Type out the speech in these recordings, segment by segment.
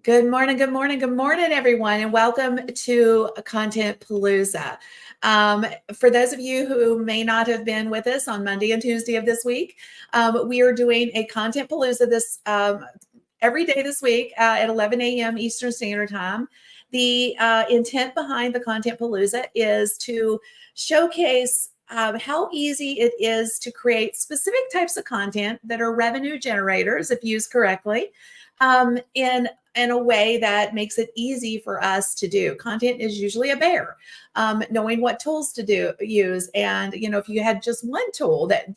Good morning, good morning, good morning, everyone, and welcome to Content Palooza. For those of you who may not have been with us on Monday and Tuesday of this week, we are doing a Content Palooza this every day this week at 11 a.m. Eastern Standard Time. The intent behind the Content Palooza is to showcase how easy it is to create specific types of content that are revenue generators if used correctly, in a way that makes it easy for us to do. Content is usually a bear, knowing what tools to use. And, if you had just one tool that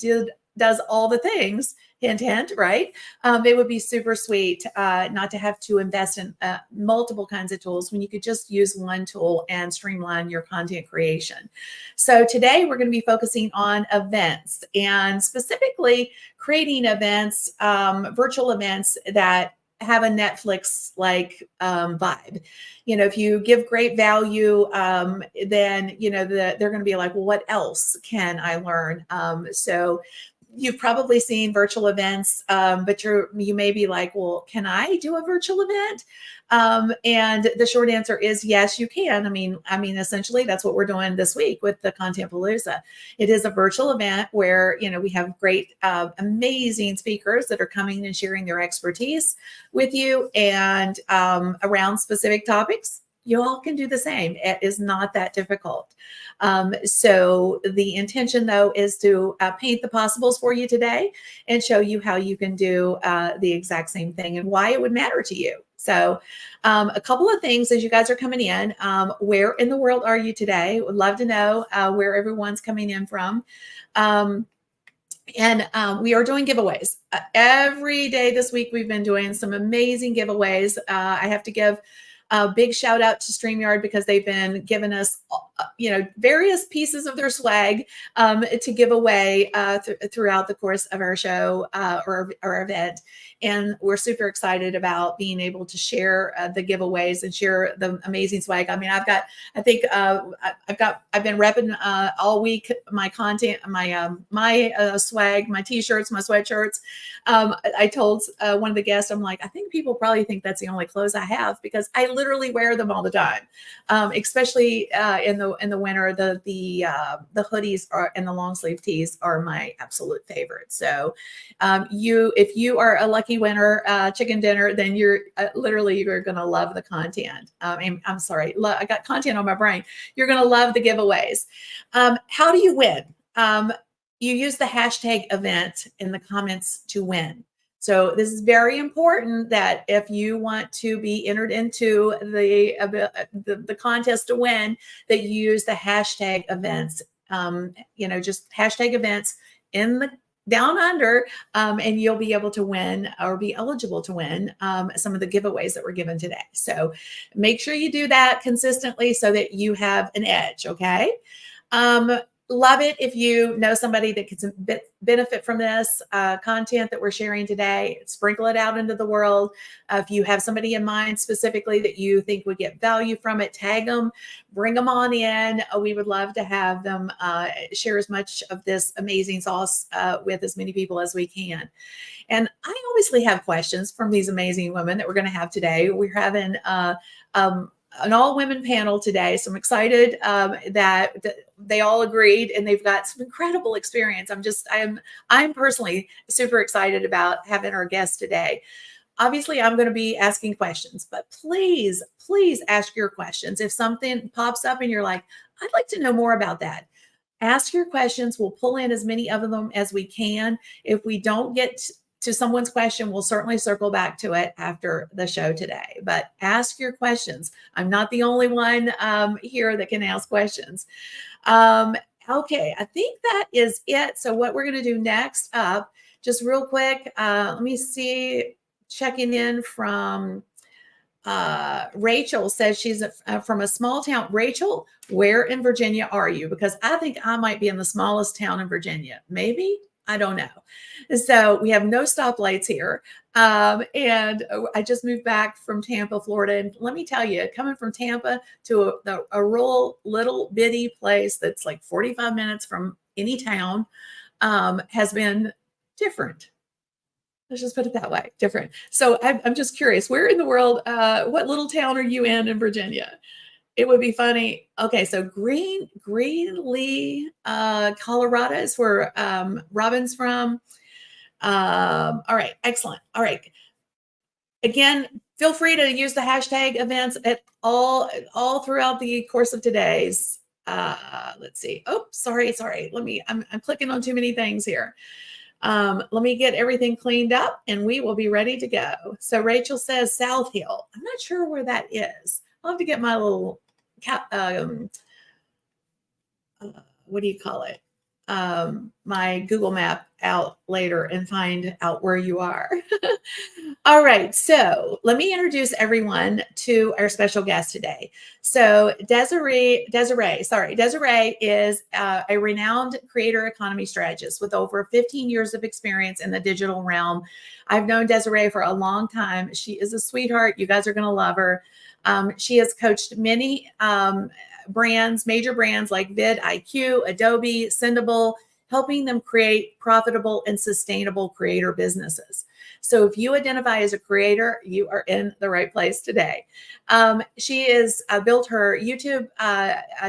does all the things, hint, hint, right? It would be super sweet not to have to invest in multiple kinds of tools when you could just use one tool and streamline your content creation. So today we're going to be focusing on events and specifically creating events, virtual events that have a Netflix like vibe. If you give great value, then they're going to be like, well, what else can I learn? So you've probably seen virtual events, but you may be like, well, can I do a virtual event? And the short answer is yes, you can. I mean, essentially, that's what we're doing this week with the Content Palooza. It is a virtual event where we have great, amazing speakers that are coming and sharing their expertise with you and around specific topics. You all can do the same. It is not that difficult. So the intention, though, is to paint the possibles for you today and show you how you can do the exact same thing and why it would matter to you. So a couple of things as you guys are coming in. Where in the world are you today? Would love to know where everyone's coming in from. And we are doing giveaways every day this week. We've been doing some amazing giveaways. I have to give a big shout out to Streamyard because they've been giving us, various pieces of their swag to give away throughout the course of our show or our event. And we're super excited about being able to share the giveaways and share the amazing swag. I mean, I've been repping all week my content, my swag, my t-shirts, my sweatshirts. I told one of the guests, I'm like, I think people probably think that's the only clothes I have because I literally wear them all the time, especially in the winter. The hoodies and the long sleeve tees are my absolute favorite. So if you are a lucky winner chicken dinner, then you're going to love the content. I'm sorry, I got content on my brain. You're going to love the giveaways. How do you win? You use the hashtag event in the comments to win. So this is very important that if you want to be entered into the contest to win, that you use the hashtag events. Just hashtag events in the down under, and you'll be able to win or be eligible to win some of the giveaways that we're given today. So make sure you do that consistently so that you have an edge. Okay. Love it if you know somebody that can benefit from this content that we're sharing today. Sprinkle it out into the world. If you have somebody in mind specifically that you think would get value from it, tag them, bring them on in. We would love to have them share as much of this amazing sauce with as many people as we can. And I obviously have questions from these amazing women that we're going to have today. We're having an all-women panel today, so I'm excited that they all agreed, and they've got some incredible experience. I'm personally super excited about having our guests today. Obviously, I'm going to be asking questions, but please ask your questions. If something pops up and you're like, I'd like to know more about that, ask your questions. We'll pull in as many of them as we can. If we don't get to someone's question, we'll certainly circle back to it after the show today. But ask your questions. I'm not the only one here that can ask questions. Okay, I think that is it. So what we're going to do next up, just real quick, let me see, checking in from Rachel says she's from a small town. Rachel, where in Virginia are you? Because I think I might be in the smallest town in Virginia. Maybe. I don't know. So we have no stoplights here. And I just moved back from Tampa, Florida. And let me tell you, coming from Tampa to a rural little bitty place that's like 45 minutes from any town has been different. Let's just put it that way, different. So I'm just curious, where in the world, what little town are you in Virginia? It would be funny. Okay, so Greenlee, Colorado is where Robin's from. All right, excellent. All right. Again, feel free to use the hashtag events at all throughout the course of today's. Let's see. Oh, sorry. I'm clicking on too many things here. Let me get everything cleaned up and we will be ready to go. So Rachel says South Hill. I'm not sure where that is. I'll have to get my little what do you call it? My Google map out later and find out where you are. All right, so let me introduce everyone to our special guest today. So Desiree is a renowned creator economy strategist with over 15 years of experience in the digital realm. I've known Desiree for a long time. She is a sweetheart. You guys are going to love her. She has coached many major brands like vidIQ, Adobe, Sendable, helping them create profitable and sustainable creator businesses. So if you identify as a creator, you are in the right place today. She has built her YouTube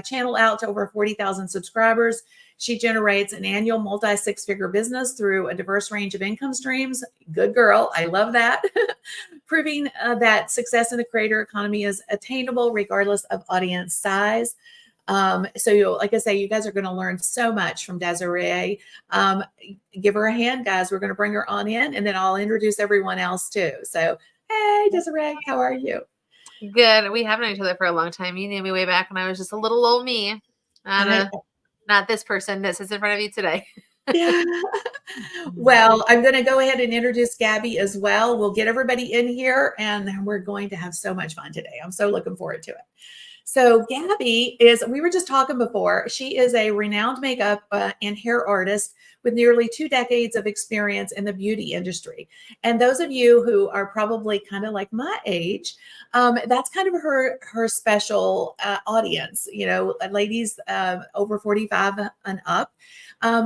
channel out to over 40,000 subscribers. She generates an annual multi-six-figure business through a diverse range of income streams. Good girl. I love that. Proving that success in the creator economy is attainable regardless of audience size. So like I say, you guys are going to learn so much from Desiree. Give her a hand, guys. We're going to bring her on in, and then I'll introduce everyone else too. So, hey, Desiree, how are you? Good. We have known each other for a long time. You knew me way back when I was just a little old me. Not this person that sits in front of you today. Yeah. Well, I'm going to go ahead and introduce Gabby as well. We'll get everybody in here and we're going to have so much fun today. I'm so looking forward to it. So Gabby we were just talking before, she is a renowned makeup and hair artist with nearly 2 decades of experience in the beauty industry. And those of you who are probably kind of like my age, that's kind of her special audience, ladies over 45 and up.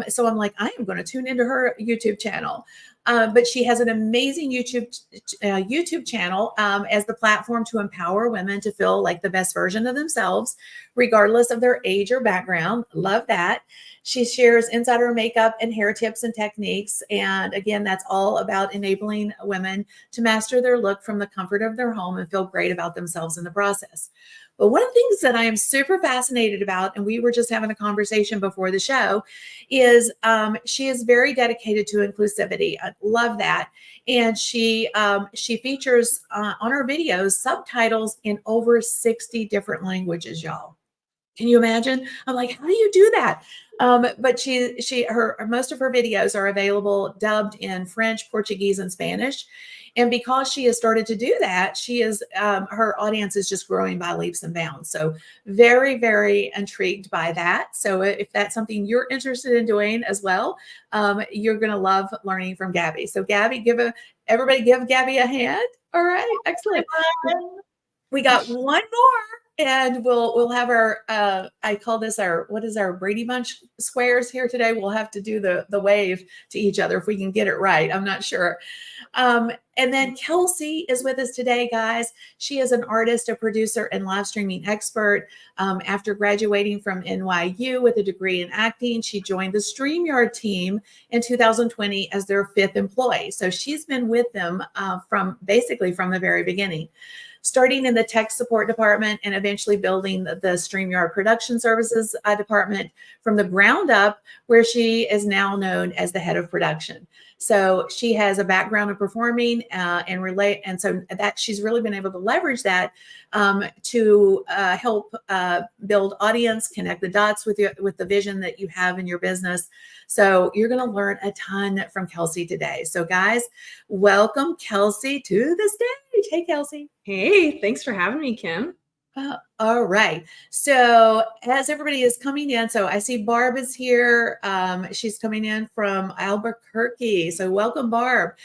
So I'm like, I am going to tune into her YouTube channel. But she has an amazing YouTube channel as the platform to empower women to feel like the best version of themselves, regardless of their age or background. Love that. She shares insider makeup and hair tips and techniques. And again, that's all about enabling women to master their look from the comfort of their home and feel great about themselves in the process. But one of the things that I am super fascinated about, and we were just having a conversation before the show, is she is very dedicated to inclusivity. I love that. And she features on her videos subtitles in over 60 different languages, y'all. Can you imagine? I'm like, how do you do that? But most of her videos are available dubbed in French, Portuguese, and Spanish. And because she has started to do that, her audience is just growing by leaps and bounds. So very, very intrigued by that. So if that's something you're interested in doing as well, you're going to love learning from Gabby. So Gabby, everybody give Gabby a hand. All right, excellent. We got one more, and we'll have our I call this our Brady Bunch squares here today. We'll have to do the wave to each other if we can get it right. I'm not sure. And then Kelsey is with us today, guys. She is an artist, a producer, and live streaming expert. After graduating from NYU with a degree in acting, she joined the Streamyard team in 2020 as their 5th employee. So she's been with them from the very beginning, starting in the tech support department and eventually building the Streamyard production services department from the ground up, where she is now known as the head of production. So she has a background in performing and so that she's really been able to leverage that to help build audience, connect the dots with the vision that you have in your business. So you're going to learn a ton from Kelsey today. So guys, welcome Kelsey to the stage. Hey, Kelsey. Hey, thanks for having me, Kim. All right. So as everybody is coming in, so I see Barb is here. She's coming in from Albuquerque. So welcome, Barb.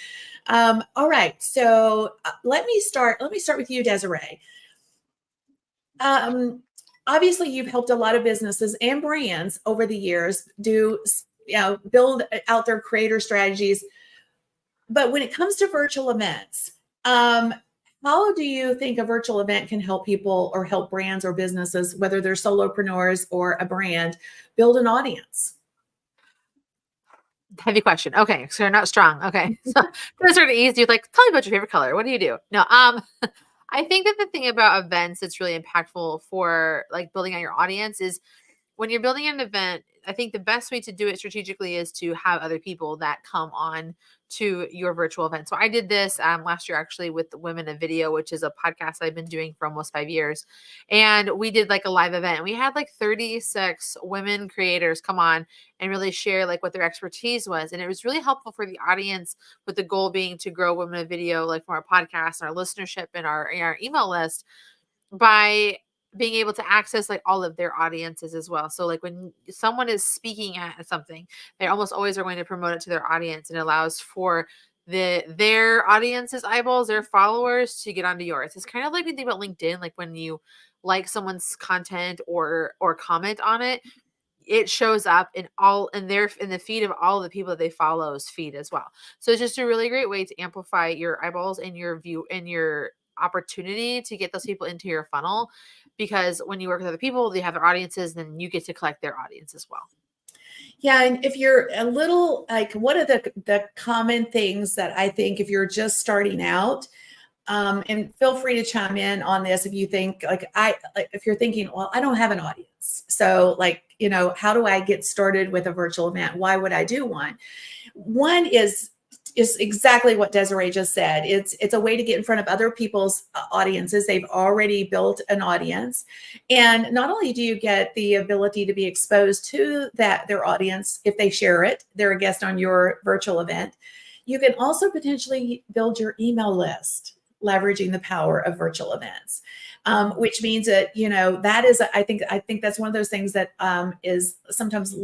All right. So let me start with you, Desiree. Obviously, you've helped a lot of businesses and brands over the years build out their creator strategies. but when it comes to virtual events, how do you think a virtual event can help people or help brands or businesses, whether they're solopreneurs or a brand, build an audience? Heavy question. Okay, so you're not strong. Okay, so those are easy. Like, tell me about your favorite color. What do you do? No, I think that the thing about events that's really impactful for like building out your audience is when you're building an event, I think the best way to do it strategically is to have other people that come on to your virtual event. So I did this last year actually with the Women of Video, which is a podcast I've been doing for almost 5 years. And we did like a live event. We had like 36 women creators come on and really share like what their expertise was. And it was really helpful for the audience, with the goal being to grow Women of Video, like from our podcast and our listenership and our email list, by being able to access like all of their audiences as well. So like when someone is speaking at something, they almost always are going to promote it to their audience, and it allows for their audience's eyeballs, their followers, to get onto yours. It's kind of like when you think about LinkedIn, like when you like someone's content or comment on it, it shows up in the feed of all the people that they follow's feed as well. So it's just a really great way to amplify your eyeballs and your view and your opportunity to get those people into your funnel, because when you work with other people, they have their audiences, then you get to collect their audience as well. Yeah, and if you're a little like, what are the common things that I think if you're just starting out, and feel free to chime in on this if you think like if you're thinking, well, I don't have an audience, so like, how do I get started with a virtual event? Why would I do one? One is exactly what Desiree just said. It's a way to get in front of other people's audiences. They've already built an audience. And not only do you get the ability to be exposed to their audience, if they share it, they're a guest on your virtual event, you can also potentially build your email list, leveraging the power of virtual events. Which means that, that is, I think that's one of those things that is sometimes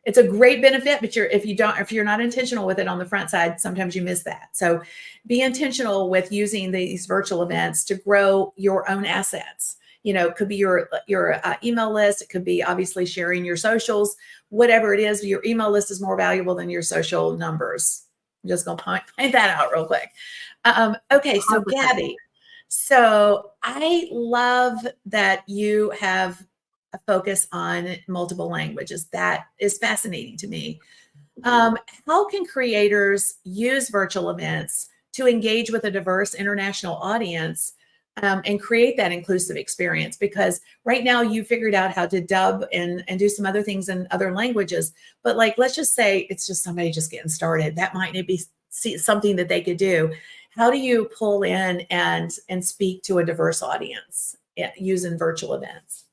it's a great benefit, but if you're not intentional with it on the front side, sometimes you miss that. So be intentional with using these virtual events to grow your own assets. It could be your email list. It could be obviously sharing your socials, whatever it is. Your email list is more valuable than your social numbers. I'm just going to point that out real quick. Okay. So Gabby, so I love that you have a focus on multiple languages. That is fascinating to me. How can creators use virtual events to engage with a diverse international audience and create that inclusive experience? Because right now you figured out how to dub and do some other things in other languages, but like, let's just say it's just somebody just getting started. That might not be something that they could do. How do you pull in and speak to a diverse audience using virtual events?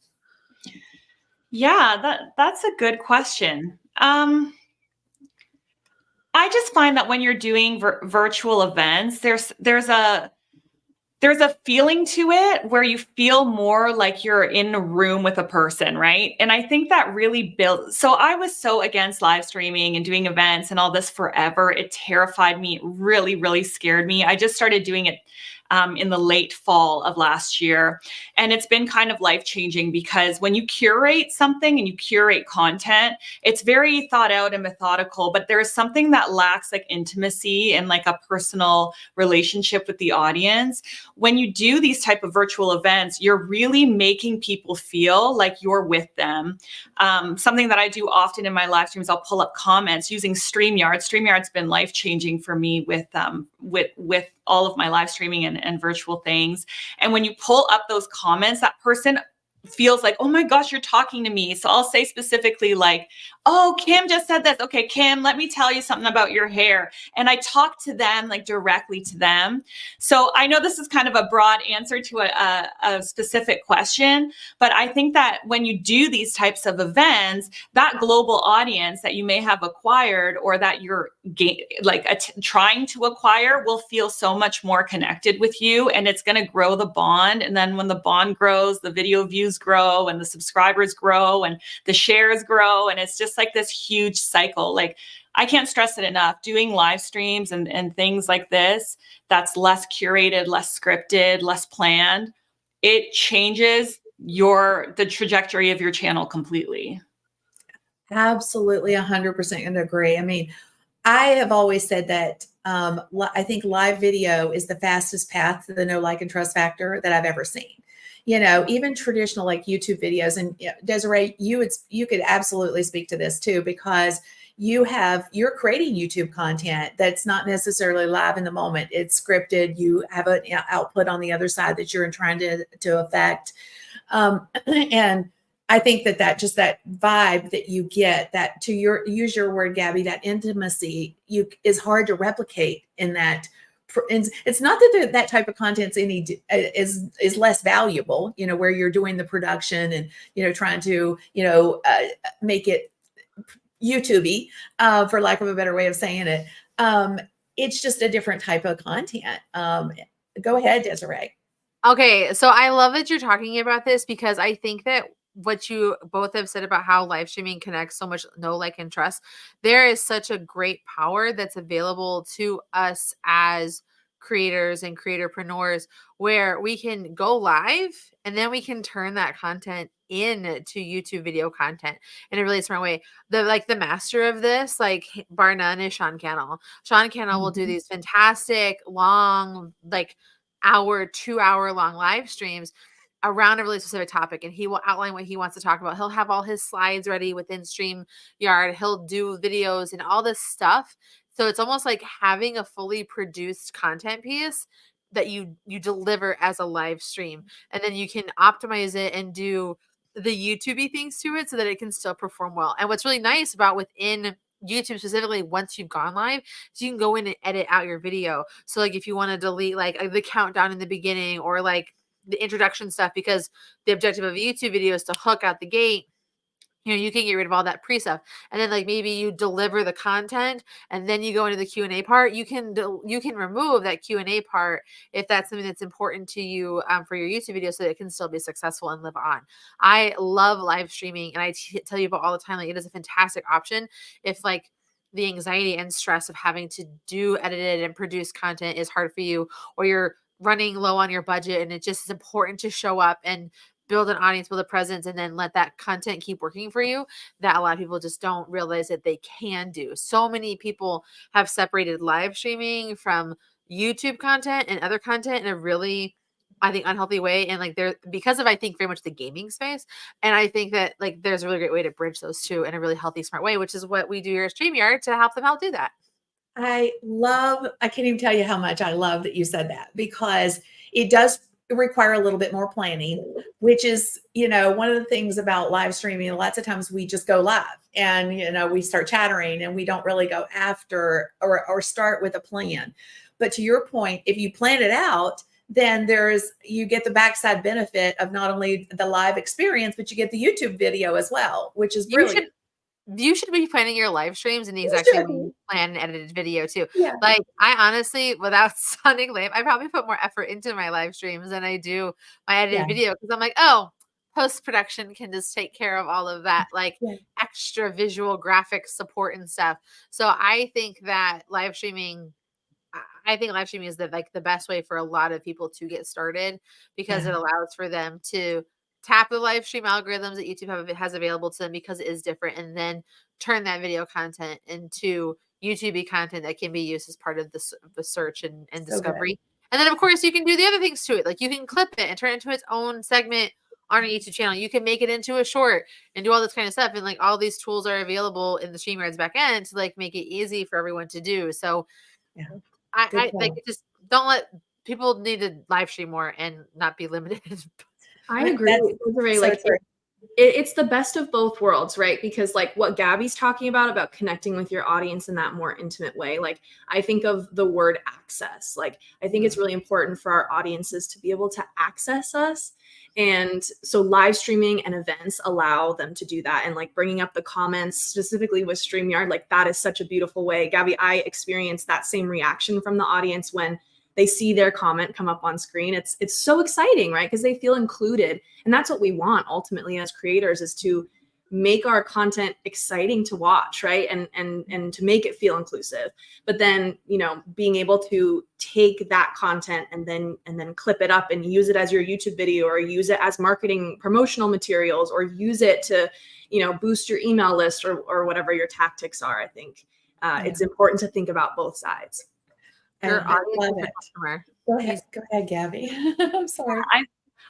Yeah, that's a good question. I just find that when you're doing virtual events, there's a feeling to it where you feel more like you're in a room with a person, right? And I think that really builds. So I was so against live streaming and doing events and all this forever. It terrified me. It really, really scared me. I just started doing it in the late fall of last year. And it's been kind of life-changing, because when you curate something and you curate content, it's very thought out and methodical, but there is something that lacks like intimacy and like a personal relationship with the audience. When you do these type of virtual events, you're really making people feel like you're with them. Something that I do often in my live streams, I'll pull up comments using Streamyard. Streamyard's been life-changing for me with all of my live streaming and virtual things. And when you pull up those comments, that person feels like, oh my gosh, you're talking to me. So I'll say specifically like, oh, Kim just said this. Okay, Kim, let me tell you something about your hair. And I talk to them like directly to them. So I know this is kind of a broad answer to a specific question, but I think that when you do these types of events, that global audience that you may have acquired or that you're trying to acquire will feel so much more connected with you, and it's going to grow the bond. And then when the bond grows, the video views grow and the subscribers grow and the shares grow. And it's just like this huge cycle. Like, I can't stress it enough. Doing live streams and things like this, that's less curated, less scripted, less planned, it changes the trajectory of your channel completely. Absolutely, 100% agree. I mean, I have always said that I think live video is the fastest path to the know, like, and trust factor that I've ever seen. Even traditional like YouTube videos, and Desiree, you could absolutely speak to this too, because you're creating YouTube content that's not necessarily live in the moment. It's scripted. You have an output on the other side that you're trying to affect. And I think that just that vibe that you get, that use your word, Gabby, that intimacy is hard to replicate in that. And it's not that that type of content's is less valuable, where you're doing the production and, trying to, make it YouTube-y, for lack of a better way of saying it. It's just a different type of content. Go ahead, Desiree. Okay, so I love that you're talking about this, because I think that what you both have said about how live streaming connects so much know, like, and trust, there is such a great power that's available to us as creators and creatorpreneurs, where we can go live and then we can turn that content into YouTube video content in a really smart way. The master of this, like, bar none, is Sean Cannell. Sean Cannell will do these fantastic long, like, 2-hour long live streams around a really specific topic, and he will outline what he wants to talk about. He'll have all his slides ready within Streamyard. He'll do videos and all this stuff. So it's almost like having a fully produced content piece that you deliver as a live stream, and then you can optimize it and do the YouTube-y things to it so that it can still perform well. And what's really nice about within YouTube specifically, once you've gone live, so you can go in and edit out your video. So like if you want to delete like the countdown in the beginning, or like the introduction stuff, because the objective of a YouTube video is to hook out the gate, you can get rid of all that pre-stuff. And then like maybe you deliver the content and then you go into the Q&A part. You can remove that Q&A part if that's something that's important to you for your YouTube video, so that it can still be successful and live on. I love live streaming, and I tell you about all the time, like, it is a fantastic option if like the anxiety and stress of having to do edited and produce content is hard for you, or you're running low on your budget and it just is important to show up and build an audience, build a presence, and then let that content keep working for you. That a lot of people just don't realize that they can do. So many people have separated live streaming from YouTube content and other content in a really, I think, unhealthy way. And like because of, I think, very much the gaming space. And I think that like there's a really great way to bridge those two in a really healthy, smart way, which is what we do here at Streamyard to help them do that. I can't even tell you how much I love that you said that, because it does require a little bit more planning, which is, one of the things about live streaming. Lots of times we just go live and, we start chattering and we don't really go after or start with a plan. But to your point, if you plan it out, then you get the backside benefit of not only the live experience, but you get the YouTube video as well, which is brilliant. You should be planning your live streams in the exact same way you plan an edited video too. Yeah. Like, I honestly, without sounding lame, I probably put more effort into my live streams than I do my edited video, because I'm like, oh, post-production can just take care of all of that, like extra visual graphic support and stuff. So I think live streaming is the best way for a lot of people to get started, because it allows for them to tap the live stream algorithms that YouTube has available to them, because it is different, and then turn that video content into YouTube content that can be used as part of the search and discovery. Good. And then of course you can do the other things to it. Like you can clip it and turn it into its own segment on a YouTube channel. You can make it into a short and do all this kind of stuff. And like all these tools are available in the Streamyard's back end to like make it easy for everyone to do. So I like, just don't let people need to live stream more and not be limited. I agree. It's the best of both worlds, right? Because like what Gabby's talking about connecting with your audience in that more intimate way. Like I think of the word access. Like I think it's really important for our audiences to be able to access us. And so live streaming and events allow them to do that. And like bringing up the comments specifically with StreamYard, like that is such a beautiful way. Gabby, I experienced that same reaction from the audience when they see their comment come up on screen. It's so exciting, right? Because they feel included. And that's what we want ultimately as creators, is to make our content exciting to watch, right? And to make it feel inclusive. But then, being able to take that content and then clip it up and use it as your YouTube video, or use it as marketing promotional materials, or use it to, boost your email list, or whatever your tactics are, I think. It's important to think about both sides. Your I audience love is the it. customer. Go ahead, Gabby. I'm sorry.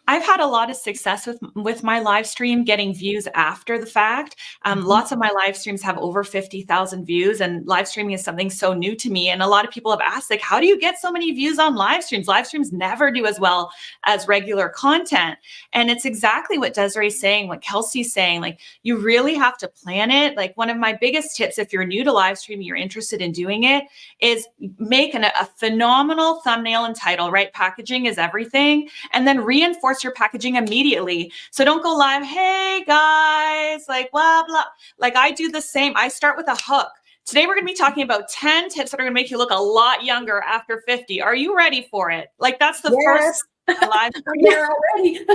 I've had a lot of success with my live stream getting views after the fact. Lots of my live streams have over 50,000 views, and live streaming is something so new to me. And a lot of people have asked, like, how do you get so many views on live streams? Live streams never do as well as regular content. And it's exactly what Desiree's saying, what Kelsey's saying, like, you really have to plan it. Like, one of my biggest tips, if you're new to live streaming, you're interested in doing it, is make a phenomenal thumbnail and title, right? Packaging is everything. And then reinforce your packaging immediately. So don't go live, hey guys, like blah, blah. Like, I do the same. I start with a hook. Today, we're going to be talking about 10 tips that are going to make you look a lot younger after 50. Are you ready for it? Like, that's the first live. We're already.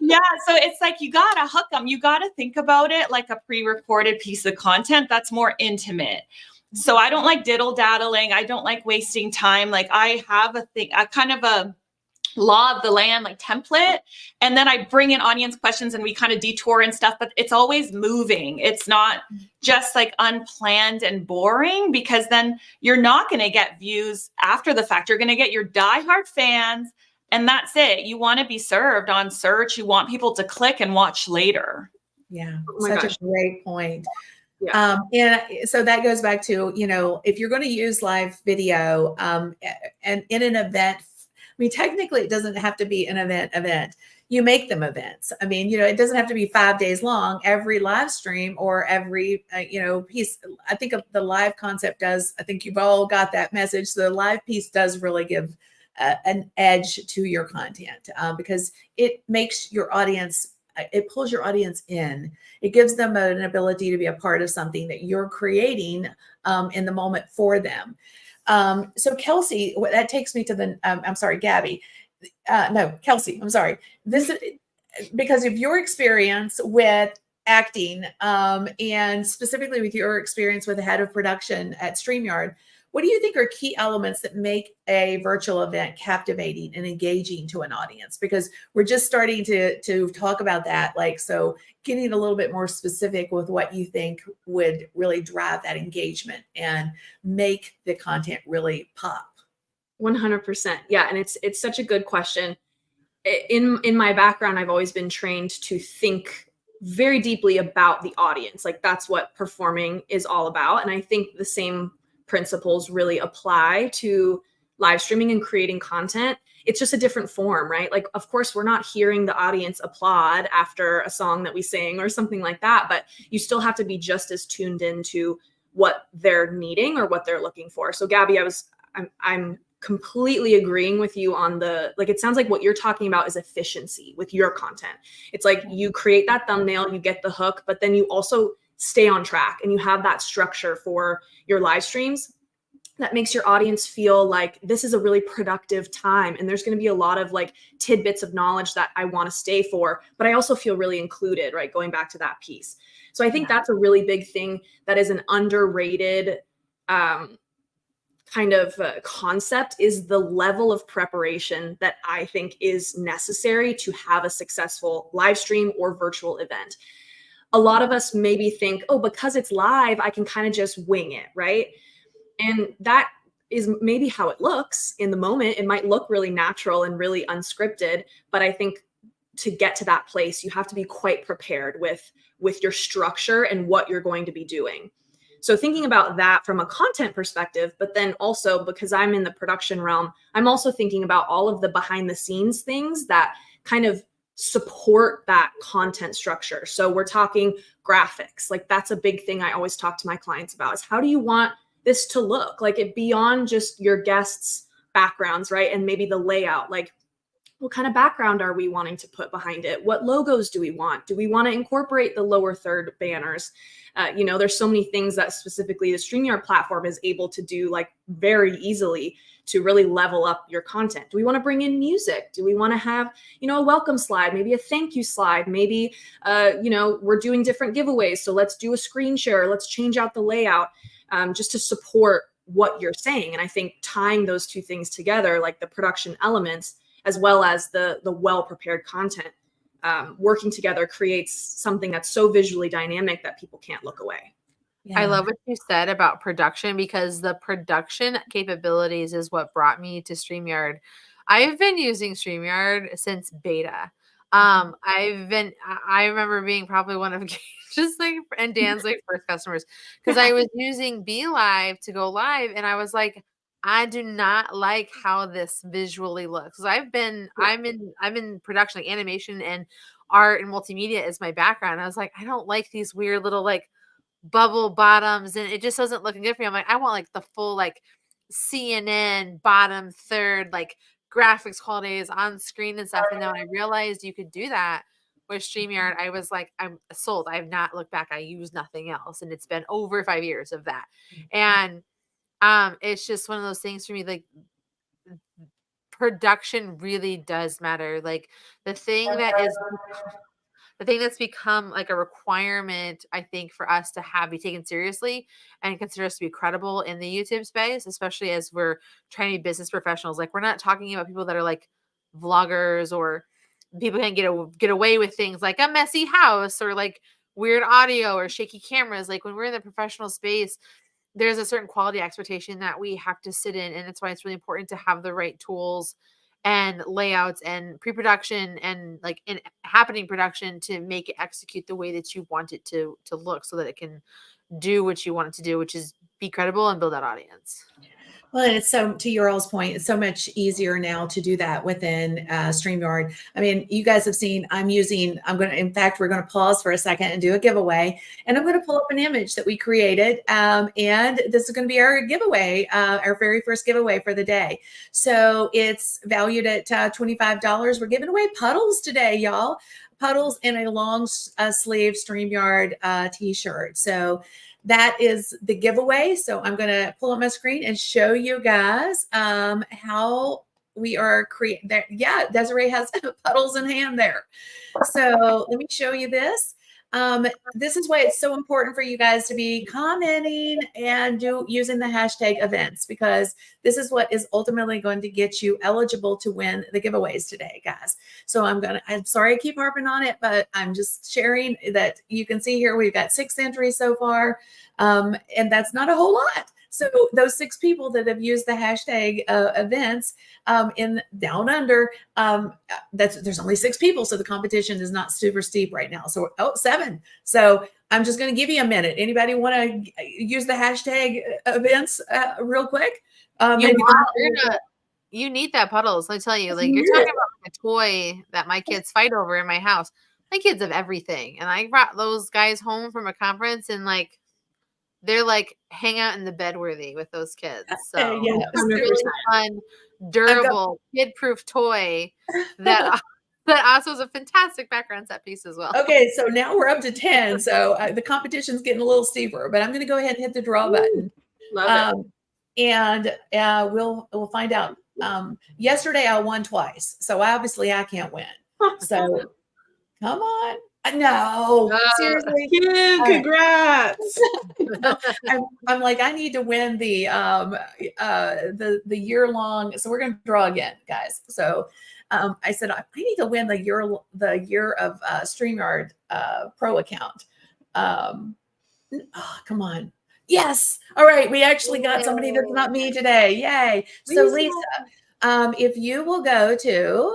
Yeah. So it's like, you got to hook them. You got to think about it like a pre-recorded piece of content that's more intimate. So I don't like diddle daddling. I don't like wasting time. Like, I have a kind of a law of the land, like template. And then I bring in audience questions and we kind of detour and stuff, but it's always moving. It's not just like unplanned and boring, because then you're not going to get views after the fact. You're going to get your diehard fans, and that's it. You want to be served on search. You want people to click and watch later. Yeah. Oh my Such gosh. a great point. Yeah. And so that goes back to, if you're going to use live video, and in an event, I mean, technically it doesn't have to be an event. You make them events. I mean, it doesn't have to be 5 days long, every live stream or every, piece. I think of the live concept does, I think you've all got that message. So the live piece does really give an edge to your content, because it makes your audience, it pulls your audience in. It gives them an ability to be a part of something that you're creating in the moment for them. So Kelsey, that takes me to I'm sorry, Gabby. No, Kelsey, I'm sorry. This is because of your experience with acting, and specifically with your experience with the head of production at Streamyard. What do you think are key elements that make a virtual event captivating and engaging to an audience? Because we're just starting to talk about that. Like, so getting a little bit more specific with what you think would really drive that engagement and make the content really pop. 100%. Yeah. And it's such a good question. In my background, I've always been trained to think very deeply about the audience. Like, that's what performing is all about. And I think the same principles really apply to live streaming and creating content. It's just a different form, right? Like, of course, we're not hearing the audience applaud after a song that we sing or something like that, but you still have to be just as tuned into what they're needing or what they're looking for. So Gabby, I'm completely agreeing with you on it sounds like what you're talking about is efficiency with your content. It's like you create that thumbnail, you get the hook, but then you also stay on track and you have that structure for your live streams that makes your audience feel like this is a really productive time. And there's going to be a lot of like tidbits of knowledge that I want to stay for, but I also feel really included, right? Going back to that piece. So I think that's a really big thing that is an underrated kind of concept, is the level of preparation that I think is necessary to have a successful live stream or virtual event. A lot of us maybe think, oh, because it's live, I can kind of just wing it, right? And that is maybe how it looks in the moment. It might look really natural and really unscripted, but I think to get to that place, you have to be quite prepared with your structure and what you're going to be doing. So thinking about that from a content perspective, but then also because I'm in the production realm, I'm also thinking about all of the behind the scenes things that kind of support that content structure. So we're talking graphics. Like, that's a big thing I always talk to my clients about, is how do you want this to look? Like, it beyond just your guests' backgrounds, right? And maybe the layout, like, what kind of background are we wanting to put behind it? What logos do we want? Do we want to incorporate the lower third banners? There's so many things that specifically the StreamYard platform is able to do, like, very easily to really level up your content. Do we want to bring in music? Do we want to have, a welcome slide, maybe a thank you slide, maybe, we're doing different giveaways. So let's do a screen share. Let's change out the layout just to support what you're saying. And I think tying those two things together, like the production elements, as well as the well-prepared content, working together creates something that's so visually dynamic that people can't look away. I Yeah. love what you said about production, because the production capabilities is what brought me to StreamYard. I've been using StreamYard since beta. I remember being probably one of just like, and Dan's like first customers, because I was using Be Live to go live, and I was like, I do not like how this visually looks. 'Cause I'm in production, like animation and art and multimedia is my background. I was like, I don't like these weird little like bubble bottoms, and it just doesn't look good for me. I'm like, I want like the full like CNN bottom third like graphics qualities on screen and stuff. And then when I realized you could do that with StreamYard, I was like, I'm sold. I have not looked back. I use nothing else, and it's been over 5 years of that. And it's just one of those things for me, like production really does matter. Like the thing that is the thing that's become like a requirement, I think, for us to have be taken seriously and consider us to be credible in the YouTube space, especially as we're trying to be business professionals. Like, we're not talking about people that are like vloggers or people can get away with things like a messy house or like weird audio or shaky cameras. Like, when we're in the professional space, there's a certain quality expectation that we have to sit in, and that's why it's really important to have the right tools and layouts and pre-production and like in happening production to make it execute the way that you want it to look, so that it can do what you want it to do, which is be credible and build that audience. Well, and it's so, to your all's point, it's so much easier now to do that within StreamYard. I mean, you guys have seen, in fact, we're going to pause for a second and do a giveaway. And I'm going to pull up an image that we created. And this is going to be our giveaway, our very first giveaway for the day. So it's valued at $25. We're giving away puddles today, y'all. Puddles in a long sleeve StreamYard t-shirt. So that is the giveaway. So I'm going to pull up my screen and show you guys how we are creating that. Yeah, Desiree has puddles in hand there. So let me show you this. This is why it's so important for you guys to be commenting and using the hashtag events, because this is what is ultimately going to get you eligible to win the giveaways today, guys. So I'm sorry I keep harping on it, but I'm just sharing that you can see here we've got 6 entries so far, and that's not a whole lot. So those 6 people that have used the hashtag events in Down Under, there's only 6 people, so the competition is not super steep right now. So 7. So I'm just going to give you a minute. Anybody want to use the hashtag events real quick? You need that puddles. Let me tell you, like, you're talking about a toy that my kids fight over in my house. My kids have everything, and I brought those guys home from a conference, and like, they're like hang out in the bed worthy with those kids. So Yeah, it's a really fun, durable, kid-proof toy that also is a fantastic background set piece as well. Okay, so now we're up to 10. So the competition's getting a little steeper, but I'm going to go ahead and hit the draw button. Love it. And we'll find out. Yesterday I won twice, so obviously I can't win. So come on. No, seriously. Kim, congrats. I'm like, I need to win the year long. So we're going to draw again, guys. So I said, I need to win the year of StreamYard Pro account. Come on. Yes. All right. We actually got somebody that's not me today. Yay. So Lisa, if you will go to,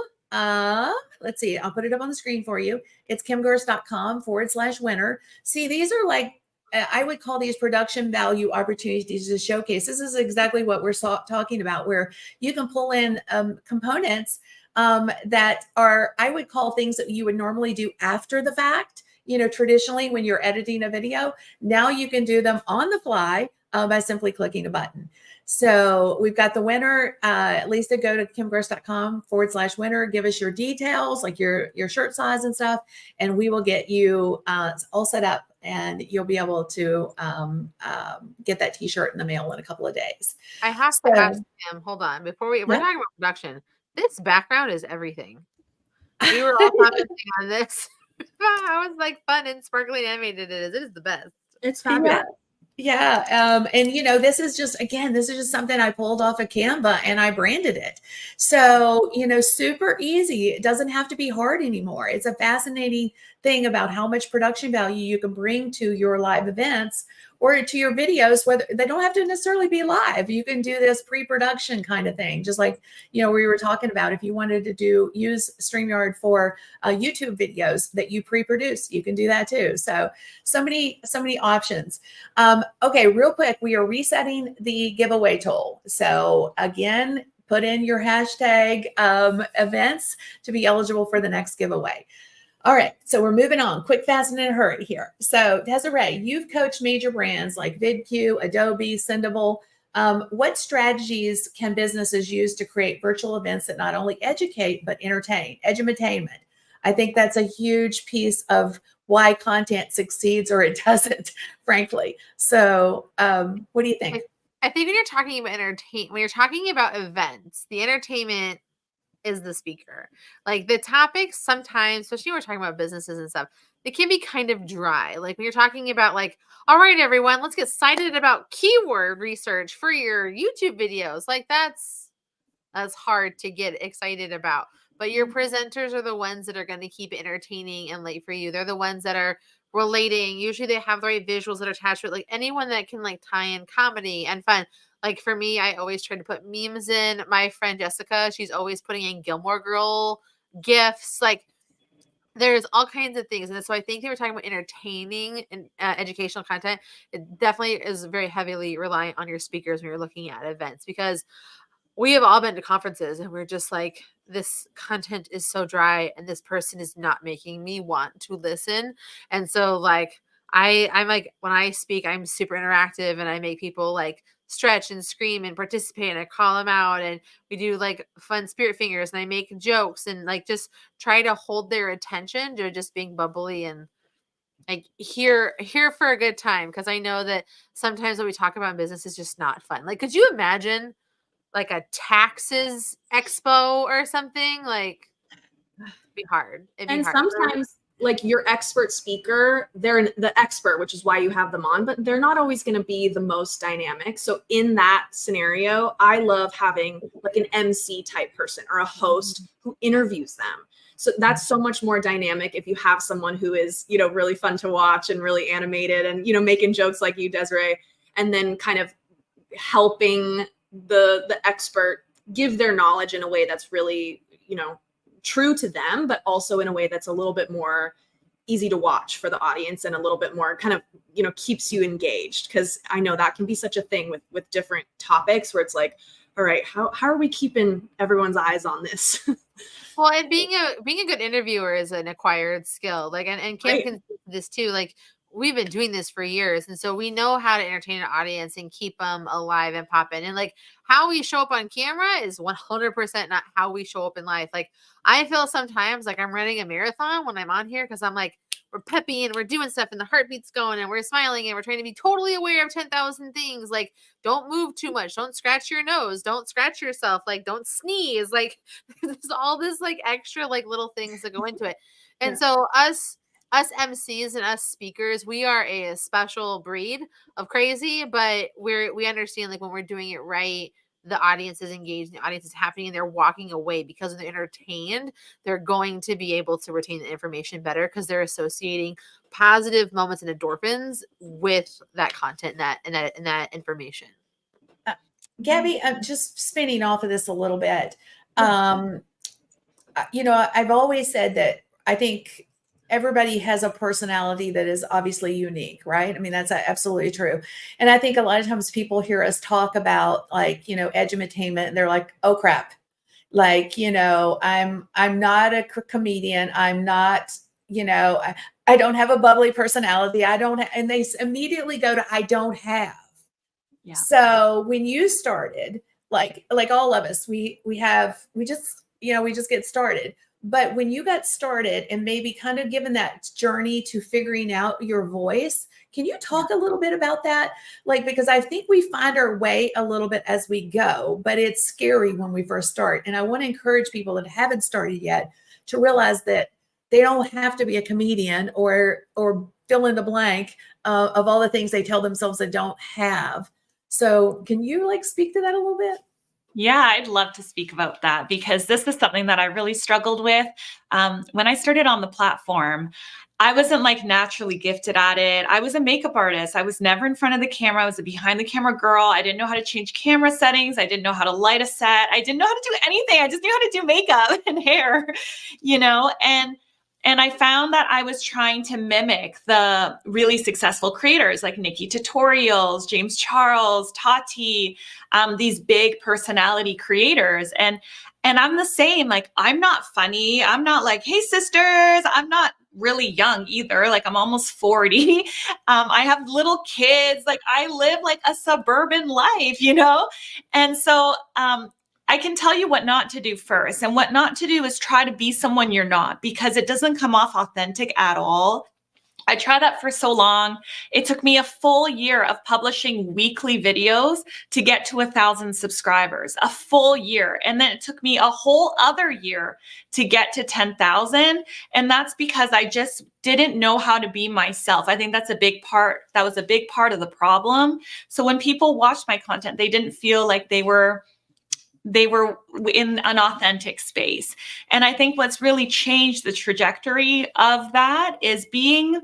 let's see, I'll put it up on the screen for you. It's kimgers.com/winner. See, these are like, I would call these production value opportunities to showcase. This is exactly what we're talking about, where you can pull in components that are, I would call things that you would normally do after the fact. You know, traditionally when you're editing a video, now you can do them on the fly by simply clicking a button. So we've got the winner. Lisa, go to kimgers.com/winner. Give us your details, like your shirt size and stuff, and we will get you all set up, and you'll be able to get that t-shirt in the mail in a couple of days. I have to ask him, hold on, before we're talking about production, this background is everything. We were all commenting on this. I was like, fun and sparkly animated it is. It is the best. It's fabulous. Yeah. And you know, this is just something I pulled off of Canva and I branded it. So, you know, super easy. It doesn't have to be hard anymore. It's a fascinating thing about how much production value you can bring to your live events or to your videos, whether they don't have to necessarily be live. You can do this pre-production kind of thing, just like, we were talking about. If you wanted to use StreamYard for YouTube videos that you pre-produce, you can do that too. So many options. Okay, real quick, we are resetting the giveaway tool. So again, put in your hashtag events to be eligible for the next giveaway. All right, so we're moving on, quick, fast, and in a hurry here. So Desiree, you've coached major brands like VidQ, Adobe, Sendable. What strategies can businesses use to create virtual events that not only educate, but entertain? Edutainment. I think that's a huge piece of why content succeeds or it doesn't, frankly. So what do you think? I think when you're talking about when you're talking about events, the entertainment is the speaker. Like the topics sometimes, especially when we're talking about businesses and stuff, it can be kind of dry. Like when you're talking about like, all right, everyone, let's get excited about keyword research for your YouTube videos. Like that's hard to get excited about. But your presenters are the ones that are going to keep it entertaining and late for you. They're the ones that are relating. Usually they have the right visuals that are attached to it. Like anyone that can like tie in comedy and fun. Like for me, I always try to put memes in. My friend Jessica, she's always putting in Gilmore Girl gifs. Like there's all kinds of things. And so I think they were talking about entertaining and educational content. It definitely is very heavily reliant on your speakers when you're looking at events, because we have all been to conferences and we're just like, this content is so dry and this person is not making me want to listen. And so like, I'm like, when I speak, I'm super interactive and I make people like stretch and scream and participate and I call them out and we do like fun spirit fingers and I make jokes and like just try to hold their attention to just being bubbly and like here for a good time. Cause I know that sometimes when we talk about business is just not fun. Like, could you imagine like a taxes expo or something? Like it'd be hard. And sometimes like your expert speaker, they're the expert, which is why you have them on, but they're not always going to be the most dynamic. So in that scenario, I love having like an MC type person or a host who interviews them. So that's so much more dynamic if you have someone who is, really fun to watch and really animated and, making jokes like you, Desiree, and then kind of helping the expert give their knowledge in a way that's really, true to them, but also in a way that's a little bit more easy to watch for the audience and a little bit more kind of, keeps you engaged. Cause I know that can be such a thing with different topics where it's like, all right, how are we keeping everyone's eyes on this? Well, and being a good interviewer is an acquired skill. Like, and Kim Right. can do this too. Like we've been doing this for years. And so we know how to entertain an audience and keep them alive and popping. And like how we show up on camera is 100% not how we show up in life. Like I feel sometimes like I'm running a marathon when I'm on here because I'm like, we're peppy and we're doing stuff and the heartbeat's going and we're smiling and we're trying to be totally aware of 10,000 things. Like don't move too much. Don't scratch your nose. Don't scratch yourself. Like don't sneeze. Like there's all this like extra like little things that go into it. And so us MCs and us speakers, we are a special breed of crazy, but we understand like when we're doing it right, the audience is engaged, the audience is happening, and they're walking away because they're entertained. They're going to be able to retain the information better because they're associating positive moments and endorphins with that content and that information. Gabby, I'm just spinning off of this a little bit. I've always said that I think everybody has a personality that is obviously unique, right? I mean, that's absolutely true. And I think a lot of times people hear us talk about like, edutainment and they're like, oh crap. Like, I'm not a comedian. I'm not, I don't have a bubbly personality. And they immediately go to, I don't have. Yeah. So when you started, like all of us, we just get started. But when you got started and maybe kind of given that journey to figuring out your voice, can you talk a little bit about that? Like, because I think we find our way a little bit as we go, but it's scary when we first start. And I want to encourage people that haven't started yet to realize that they don't have to be a comedian or fill in the blank of all the things they tell themselves they don't have. So can you like speak to that a little bit? Yeah, I'd love to speak about that because this is something that I really struggled with. When I started on the platform, I wasn't like naturally gifted at it. I was a makeup artist. I was never in front of the camera. I was a behind the camera girl. I didn't know how to change camera settings. I didn't know how to light a set. I didn't know how to do anything. I just knew how to do makeup and hair, you know, and I found that I was trying to mimic the really successful creators like Nikki Tutorials, James Charles, Tati, these big personality creators. And I'm the same. Like, I'm not funny. I'm not like, hey, sisters. I'm not really young either. Like, I'm almost 40. I have little kids. Like, I live like a suburban life, you know? And so, I can tell you what not to do first. And what not to do is try to be someone you're not, because it doesn't come off authentic at all. I tried that for so long. It took me a full year of publishing weekly videos to get to 1,000 subscribers, a full year. And then it took me a whole other year to get to 10,000. And that's because I just didn't know how to be myself. I think that's a big part. That was a big part of the problem. So when people watched my content, they didn't feel like they were in an authentic space. And I think what's really changed the trajectory of that is being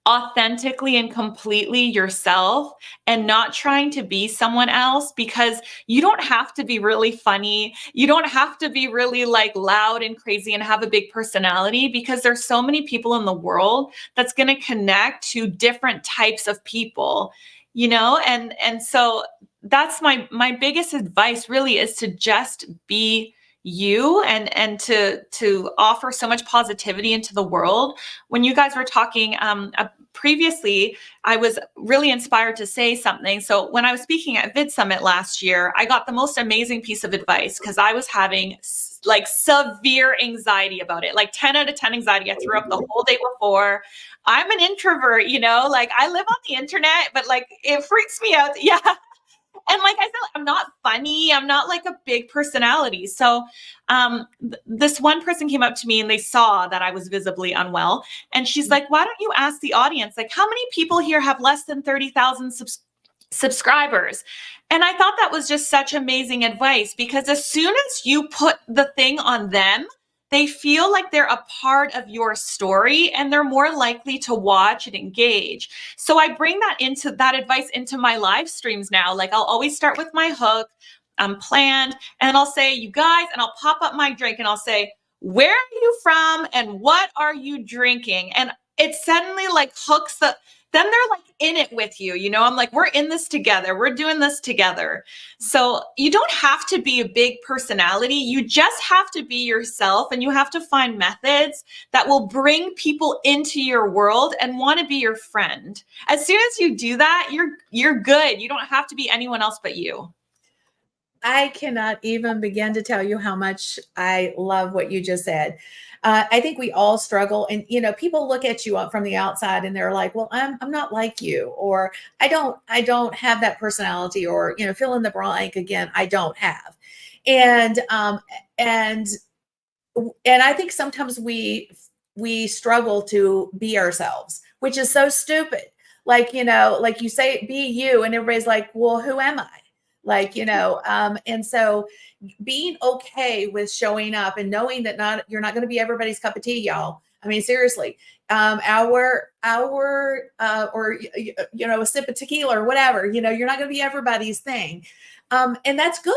authentically and completely yourself and not trying to be someone else, because you don't have to be really funny. You don't have to be really like loud and crazy and have a big personality, because there's so many people in the world that's going to connect to different types of people, you know? And so that's my biggest advice really, is to just be you and to offer so much positivity into the world. When you guys were talking previously, I was really inspired to say something. So when I was speaking at Vid Summit last year, I got the most amazing piece of advice, because I was having like severe anxiety about it, like 10 out of 10 anxiety. I threw up the whole day before. I'm an introvert, you know, like I live on the internet, but like it freaks me out. Yeah. And like I said, I'm not funny. I'm not like a big personality. So this one person came up to me and they saw that I was visibly unwell. And she's like, why don't you ask the audience, like, how many people here have less than 30,000 subscribers? And I thought that was just such amazing advice, because as soon as you put the thing on them, they feel like they're a part of your story and they're more likely to watch and engage. So I bring that advice into my live streams now. Like, I'll always start with my hook, planned, and I'll say, you guys, and I'll pop up my drink and I'll say, where are you from and what are you drinking? And it suddenly like hooks the, then they're like in it with you, you know, I'm like, we're in this together. We're doing this together. So you don't have to be a big personality. You just have to be yourself, and you have to find methods that will bring people into your world and want to be your friend. As soon as you do that, you're good. You don't have to be anyone else but you. I cannot even begin to tell you how much I love what you just said. I think we all struggle, and you know, people look at you up from the outside and they're like, "Well, I'm not like you," or I don't have that personality," or you know, fill in the blank again. I don't have, and I think sometimes we struggle to be ourselves, which is so stupid. Like, you know, like you say, be you, and everybody's like, "Well, who am I?" Like, you know, and so being okay with showing up and knowing that you're not going to be everybody's cup of tea, y'all. I mean, seriously, or you know, a sip of tequila or whatever, you know, you're not going to be everybody's thing. And that's good.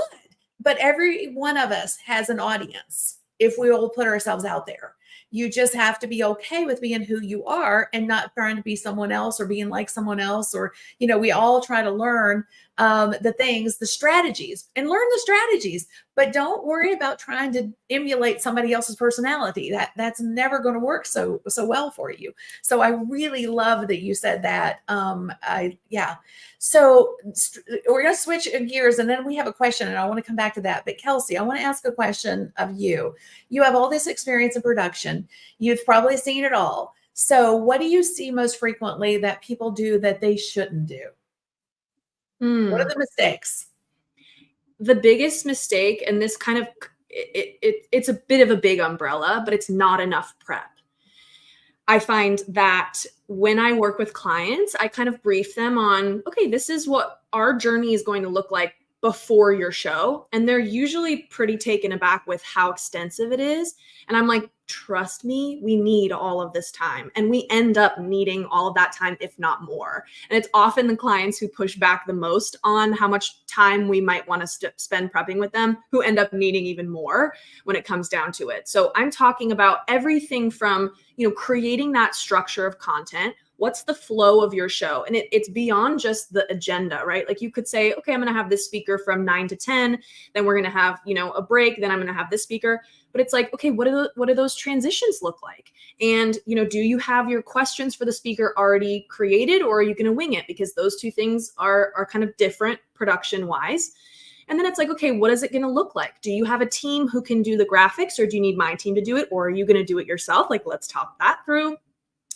But every one of us has an audience if we will put ourselves out there. You just have to be okay with being who you are and not trying to be someone else or being like someone else. Or, you know, we all try to learn the strategies, and learn the strategies, but don't worry about trying to emulate somebody else's personality. That's never going to work so well for you. So I really love that you said that. Yeah. So we're going to switch gears, and then we have a question, and I want to come back to that. But Kelsey, I want to ask a question of you. You have all this experience in production. You've probably seen it all. So what do you see most frequently that people do that they shouldn't do? What are the mistakes? The biggest mistake, and this kind of, it's a bit of a big umbrella, but it's not enough prep. I find that when I work with clients, I kind of brief them on, okay, this is what our journey is going to look like before your show, and they're usually pretty taken aback with how extensive it is. And I'm like, trust me, we need all of this time. And we end up needing all of that time, if not more. And it's often the clients who push back the most on how much time we might want to spend prepping with them, who end up needing even more when it comes down to it. So I'm talking about everything from, creating that structure of content. What's the flow of your show? And it's beyond just the agenda, right? Like you could say, okay, I'm going to have this speaker from 9 to 10. Then we're going to have, a break. Then I'm going to have this speaker. But it's like, okay, what do those transitions look like? And, do you have your questions for the speaker already created, or are you going to wing it? Because those two things are kind of different production wise. And then it's like, okay, what is it going to look like? Do you have a team who can do the graphics, or do you need my team to do it? Or are you going to do it yourself? Like, let's talk that through.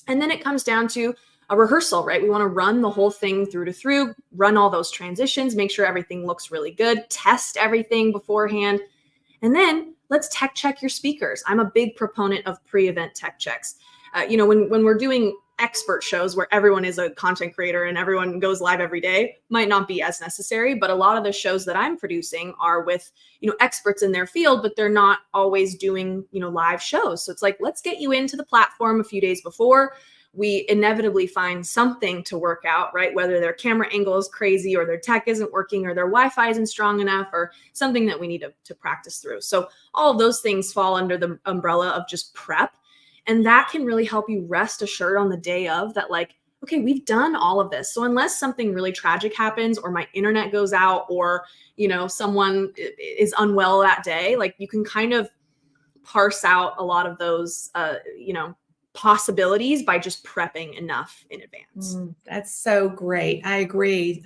And then it comes down to a rehearsal, right? We want to run the whole thing through, run all those transitions, make sure everything looks really good, test everything beforehand. And then let's tech check your speakers. I'm a big proponent of pre-event tech checks. When we're doing expert shows where everyone is a content creator and everyone goes live every day, might not be as necessary. But a lot of the shows that I'm producing are with, experts in their field, but they're not always doing, live shows. So it's like, let's get you into the platform a few days before. We inevitably find something to work out, right? Whether their camera angle is crazy, or their tech isn't working, or their Wi-Fi isn't strong enough, or something that we need to practice through. So all of those things fall under the umbrella of just prep. And that can really help you rest assured on the day of that, like, okay, we've done all of this. So unless something really tragic happens, or my internet goes out, or, someone is unwell that day, like you can kind of parse out a lot of those, possibilities by just prepping enough in advance. That's so great. I agree.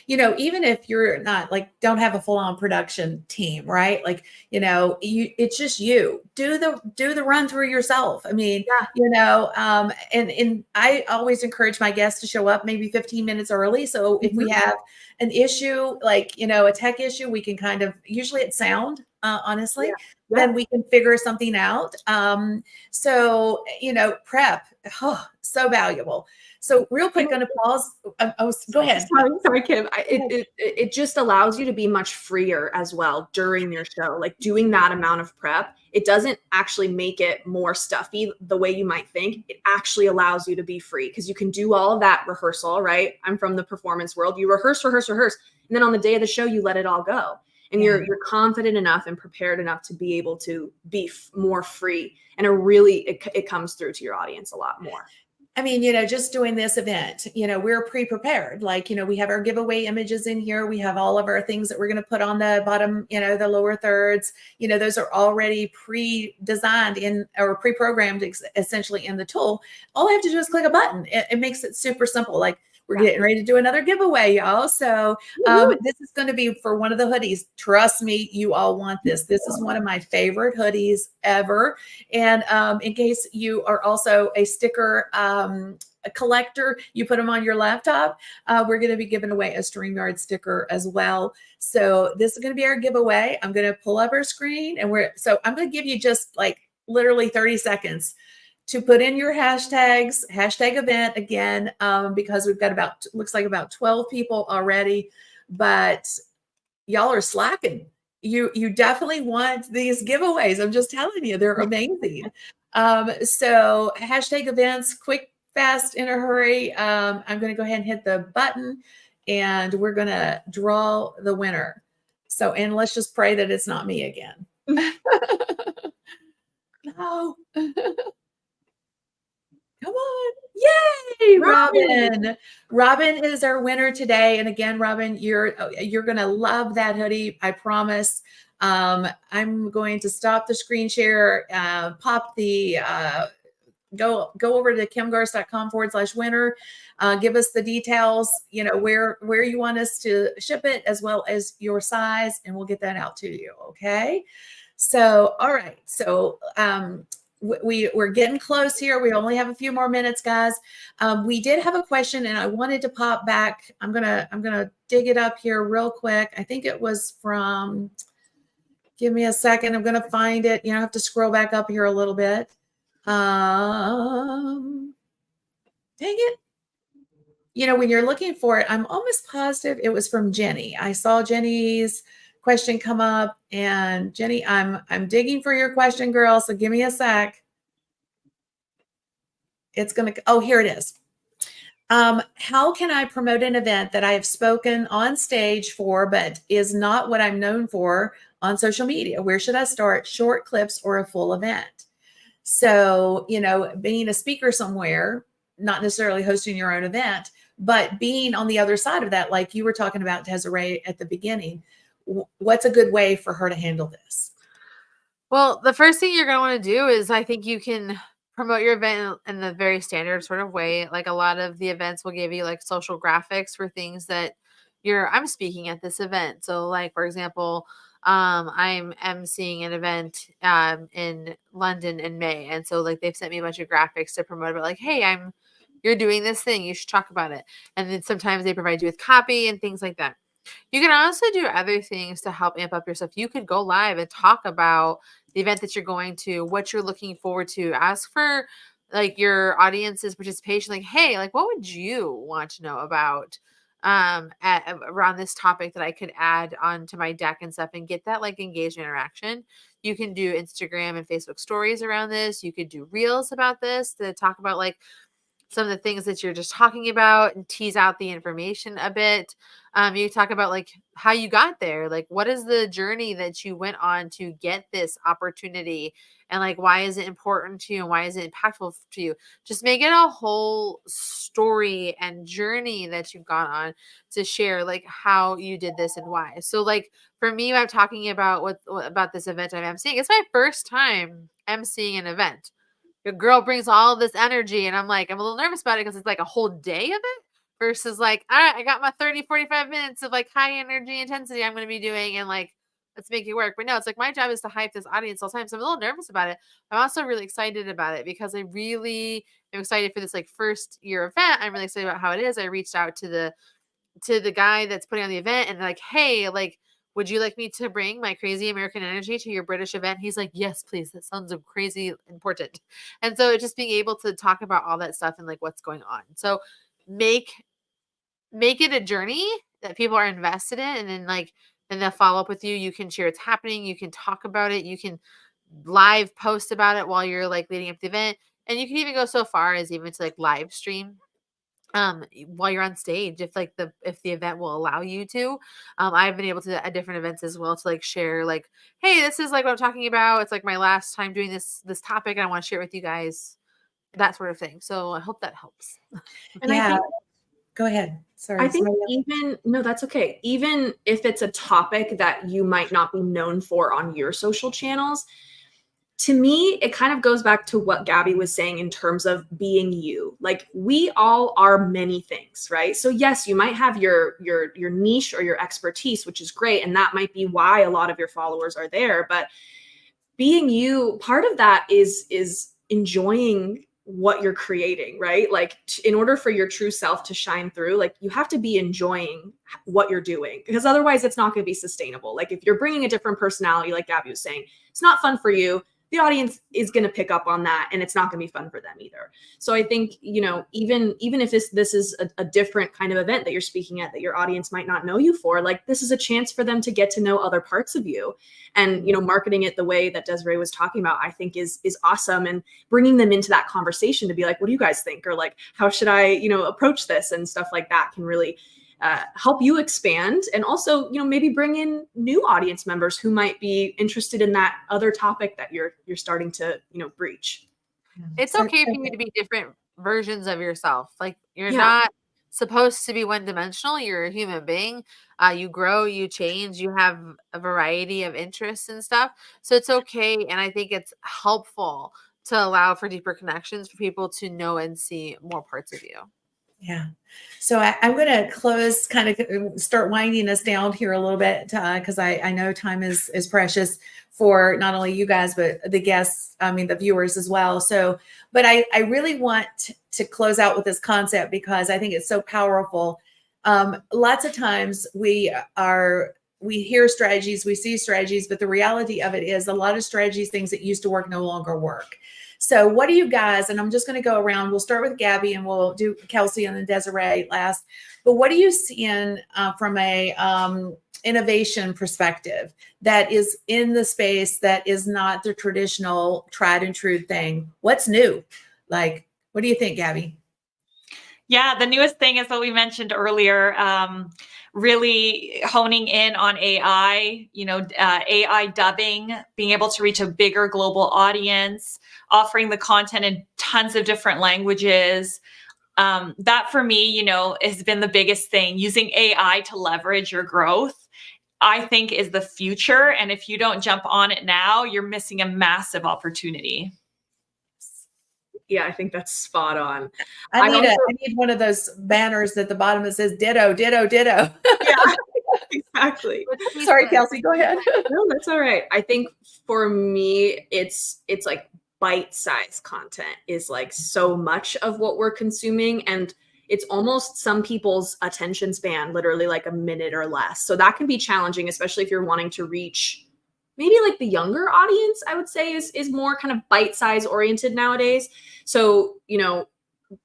Even if you're not don't have a full-on production team, right? It's just you do the run through yourself. I mean, and I always encourage my guests to show up maybe 15 minutes early. So if we have an issue, a tech issue, we can usually it's sound, honestly. Then we can figure something out. So, prep, so valuable. So real quick, going to pause. Go ahead. Sorry, Kim. It just allows you to be much freer as well during your show. Like doing that amount of prep, it doesn't actually make it more stuffy the way you might think. It actually allows you to be free because you can do all of that rehearsal, right? I'm from the performance world. You rehearse. And then on the day of the show, you let it all go. And you're confident enough and prepared enough to be able to be more free. And it comes through to your audience a lot more. I mean, just doing this event, we're pre-prepared. We have our giveaway images in here. We have all of our things that we're going to put on the bottom, the lower thirds. Those are already pre-designed or pre-programmed essentially in the tool. All I have to do is click a button. It makes it super simple. We're getting ready to do another giveaway, y'all. So this is going to be for one of the hoodies. Trust me, you all want this. This is one of my favorite hoodies ever. And in case you are also a sticker a collector, you put them on your laptop, we're going to be giving away a Streamyard sticker as well. So this is going to be our giveaway. I'm going to pull up our screen and I'm going to give you just literally 30 seconds to put in your hashtags, hashtag event again, because we've got looks like about 12 people already, but y'all are slacking. You definitely want these giveaways. I'm just telling you, they're amazing. So hashtag events, quick, fast, in a hurry. I'm going to go ahead and hit the button and we're going to draw the winner. So, and let's just pray that it's not me again. No. Come on. Yay, Robin. Robin is our winner today. And again, Robin, you're going to love that hoodie. I promise. I'm going to stop the screen share, pop the, go over to kimgarst.com/winner, give us the details, where you want us to ship it as well as your size, and we'll get that out to you. Okay. So, all right. So, we're getting close here. We only have a few more minutes, guys. We did have a question and I wanted to pop back. I'm going to dig it up here real quick. I think it was from, give me a second. I'm going to find it. I have to scroll back up here a little bit. Dang it. you know, when you're looking for it, I'm almost positive it was from Jenny. I saw Jenny's question come up, and Jenny, I'm digging for your question, girl. So give me a sec. It's going to, oh, here it is. How can I promote an event that I have spoken on stage for, but is not what I'm known for on social media? Where should I start? Short clips or a full event? So, you know, being a speaker somewhere, not necessarily hosting your own event, but being on the other side of that, like you were talking about, Desiree, at the beginning, what's a good way for her to handle this? Well, the first thing you're going to want to do is I think you can promote your event in the very standard sort of way. Like a lot of the events will give you like social graphics for things that I'm speaking at this event. So like, for example, I'm emceeing an event in London in May. And so like they've sent me a bunch of graphics to promote about like, hey, you're doing this thing. You should talk about it. And then sometimes they provide you with copy and things like that. You can also do other things to help amp up your stuff. You could go live and talk about the event that you're going to, what you're looking forward to. Ask for like your audience's participation. Like, hey, like what would you want to know about around this topic that I could add onto my deck and stuff, and get that like engagement interaction. You can do Instagram and Facebook stories around this. You could do reels about this to talk about like some of the things that you're just talking about and tease out the information a bit. You talk about like how you got there, like what is the journey that you went on to get this opportunity, and like why is it important to you and why is it impactful to you. Just make it a whole story and journey that you've gone on to share like how you did this and why. So like for me, I'm talking about about this event I'm emceeing. It's my first time emceeing an event. Your girl brings all this energy, and I'm like, I'm a little nervous about it because it's like a whole day of it versus like, all right, I got my 30-45 minutes of like high energy intensity I'm going to be doing, and like, let's make it work. But no, it's like my job is to hype this audience all the time. So I'm a little nervous about it. I'm also really excited about it because I really am excited for this like first year event. I'm really excited about how it is. I reached out to the guy that's putting on the event and like, hey, like, would you like me to bring my crazy American energy to your British event? He's like, yes, please. That sounds crazy important. And so just being able to talk about all that stuff and like what's going on. So make it a journey that people are invested in, and then like, and they'll follow up with you. You can share what's happening. You can talk about it. You can live post about it while you're like leading up to the event. And you can even go so far as even to like live stream while you're on stage if the event will allow you to. I've been able to at different events as well to like share like, hey, this is like what I'm talking about. It's like my last time doing this topic and I want to share it with you guys, that sort of thing. So I hope that helps. And Yeah. I think, Go ahead. Sorry. I think no, that's okay. Even if it's a topic that you might not be known for on your social channels, to me, it kind of goes back to what Gabby was saying in terms of being you. Like we all are many things, right? So yes, you might have your niche or your expertise, which is great. And that might be why a lot of your followers are there. But being you, part of that is enjoying what you're creating, right? Like in order for your true self to shine through, like you have to be enjoying what you're doing, because otherwise it's not going to be sustainable. Like if you're bringing a different personality, like Gabby was saying, it's not fun for you. The audience is going to pick up on that, and it's not going to be fun for them either. So I think, you know, even if this is a different kind of event that you're speaking at that your audience might not know you for, like this is a chance for them to get to know other parts of you. And, you know, marketing it the way that Desiree was talking about, I think is awesome. And bringing them into that conversation to be like, what do you guys think? Or like, how should I, you know, approach this and stuff like that can really help you expand, and also, you know, maybe bring in new audience members who might be interested in that other topic that you're starting to, you know, breach. It's okay for you to be different versions of yourself. Like you're Yeah. not supposed to be one dimensional. You're a human being. You grow, you change, you have a variety of interests and stuff. So it's okay. And I think it's helpful to allow for deeper connections for people to know and see more parts of you. Yeah. So I'm going to close, kind of start winding us down here a little bit, because I know time is precious for not only you guys, but the guests, I mean, the viewers as well. So, but I really want to close out with this concept because I think it's so powerful. Lots of times we are we hear strategies, we see strategies, but the reality of it is a lot of strategies, things that used to work no longer work. So what do you guys, and I'm just going to go around, we'll start with Gabby and we'll do Kelsey and then Desiree last, but what do you see in from a innovation perspective that is in the space that is not the traditional tried and true thing? What's new? Like, what do you think, Gabby? Yeah, the newest thing is what we mentioned earlier, really honing in on AI, AI dubbing, being able to reach a bigger global audience, offering the content in tons of different languages. That for me, has been the biggest thing. Using AI to leverage your growth, I think, is the future. And if you don't jump on it now, you're missing a massive opportunity. Yeah, I think that's spot on. I need one of those banners at the bottom that says ditto, ditto, ditto. Yeah, exactly. Sorry, Kelsey, go ahead. No, that's all right. I think for me, it's like bite-sized content is like so much of what we're consuming, and it's almost some people's attention span, literally like a minute or less. So that can be challenging, especially if you're wanting to reach maybe like the younger audience, I would say is more kind of bite-size oriented nowadays. So,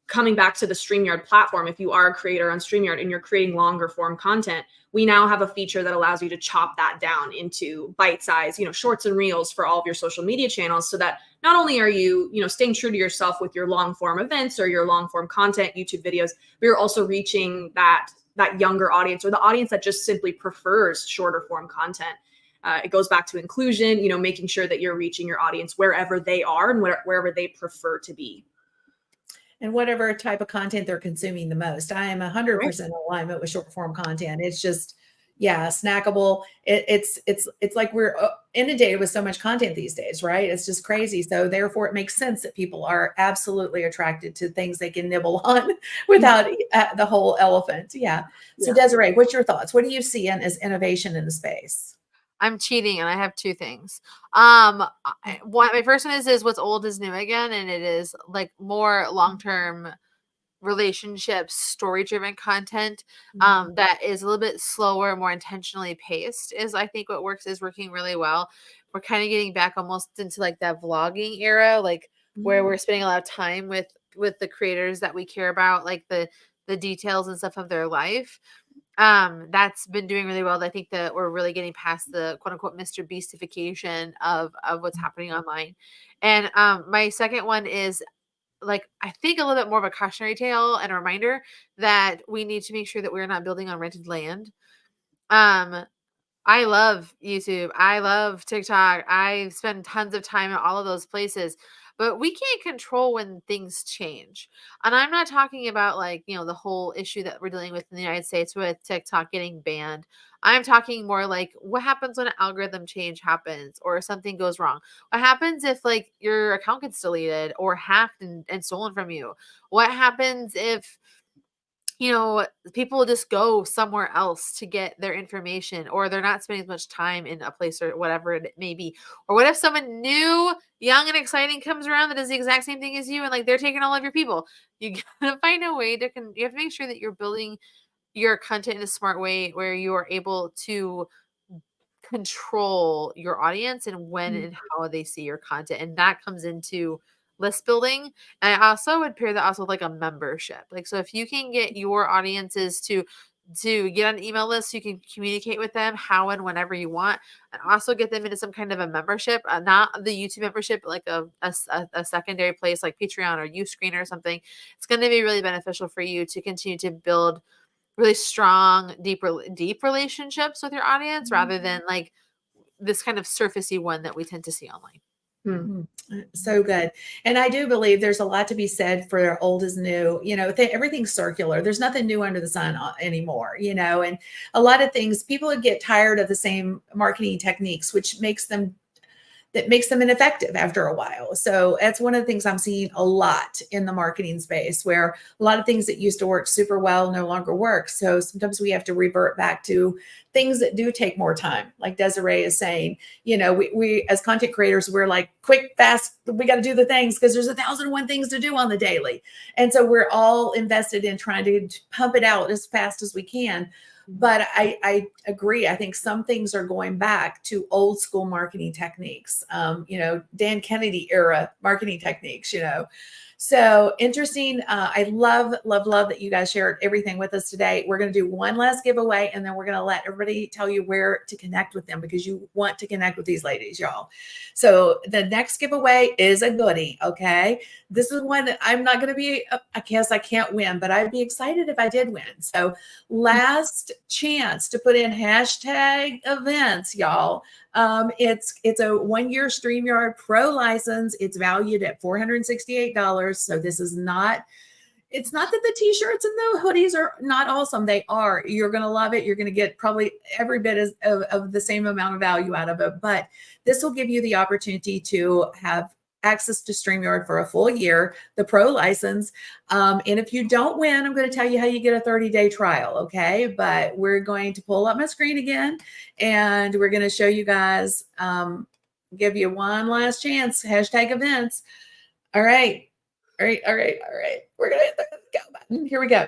coming back to the Streamyard platform, if you are a creator on Streamyard and you're creating longer form content, we now have a feature that allows you to chop that down into bite-size, shorts and reels for all of your social media channels, so that not only are you, staying true to yourself with your long form events or your long form content, YouTube videos, but you're also reaching that younger audience, or the audience that just simply prefers shorter form content. It goes back to inclusion, making sure that you're reaching your audience wherever they are and wherever they prefer to be. And whatever type of content they're consuming the most. I am 100% in alignment with short form content. It's just, snackable. It's like we're inundated with so much content these days, right? It's just crazy. So therefore it makes sense that people are absolutely attracted to things they can nibble on without the whole elephant. Yeah. So Desiree, what's your thoughts? What do you see as innovation in the space? I'm cheating and I have two things. My first one is what's old is new again. And it is like more long-term relationships, story-driven content that is a little bit slower, more intentionally paced is, I think, what is working really well. We're kind of getting back almost into like that vlogging era, like where we're spending a lot of time with the creators that we care about, like the details and stuff of their life. That's been doing really well. I think that we're really getting past the quote unquote Mr. Beastification of what's happening online. And my second one is, like, I think a little bit more of a cautionary tale and a reminder that we need to make sure that we're not building on rented land. I love YouTube. I love TikTok. I spend tons of time in all of those places, but we can't control when things change. And I'm not talking about like, the whole issue that we're dealing with in the United States with TikTok getting banned. I'm talking more like what happens when an algorithm change happens or something goes wrong? What happens if like your account gets deleted or hacked and stolen from you? What happens if people just go somewhere else to get their information, or they're not spending as much time in a place or whatever it may be? Or what if someone new, young and exciting comes around that does the exact same thing as you and like they're taking all of your people? You gotta find a way you have to make sure that you're building your content in a smart way where you are able to control your audience and when and how they see your content. And that comes into list building. And I also would pair that also with like a membership. Like, so if you can get your audiences to get on an email list, so you can communicate with them how and whenever you want, and also get them into some kind of a membership, not the YouTube membership, but like a secondary place like Patreon or Uscreen or something. It's going to be really beneficial for you to continue to build really strong, deep relationships with your audience rather than like this kind of surfacey one that we tend to see online. So good. And I do believe there's a lot to be said for old is new. Everything's circular. There's nothing new under the sun anymore, and a lot of things, people get tired of the same marketing techniques, which makes them ineffective after a while. So that's one of the things I'm seeing a lot in the marketing space, where a lot of things that used to work super well no longer work. So sometimes we have to revert back to things that do take more time. Like Desiree is saying, we as content creators, we're like quick, fast, we got to do the things because there's 1,001 things to do on the daily. And so we're all invested in trying to pump it out as fast as we can. But I agree. I think some things are going back to old school marketing techniques, Dan Kennedy era marketing techniques, So interesting. I love that you guys shared everything with us today. We're going to do one last giveaway, and then we're going to let everybody tell you where to connect with them, because you want to connect with these ladies, y'all. So the next giveaway is a goodie. Okay. This is one that I'm not going to be, I guess I can't win, but I'd be excited if I did win. So last chance to put in hashtag events, y'all. It's a 1-year StreamYard Pro license. It's valued at $468. So this is not, it's not that the t-shirts and the hoodies are not awesome. They are. You're going to love it. You're going to get probably every bit of the same amount of value out of it. But this will give you the opportunity to have access to StreamYard for a full year, the pro license. And if you don't win, I'm going to tell you how you get a 30-day trial. Okay. But we're going to pull up my screen again, and we're going to show you guys, give you one last chance, hashtag events. All right. All right. We're going to hit the go button. Here we go.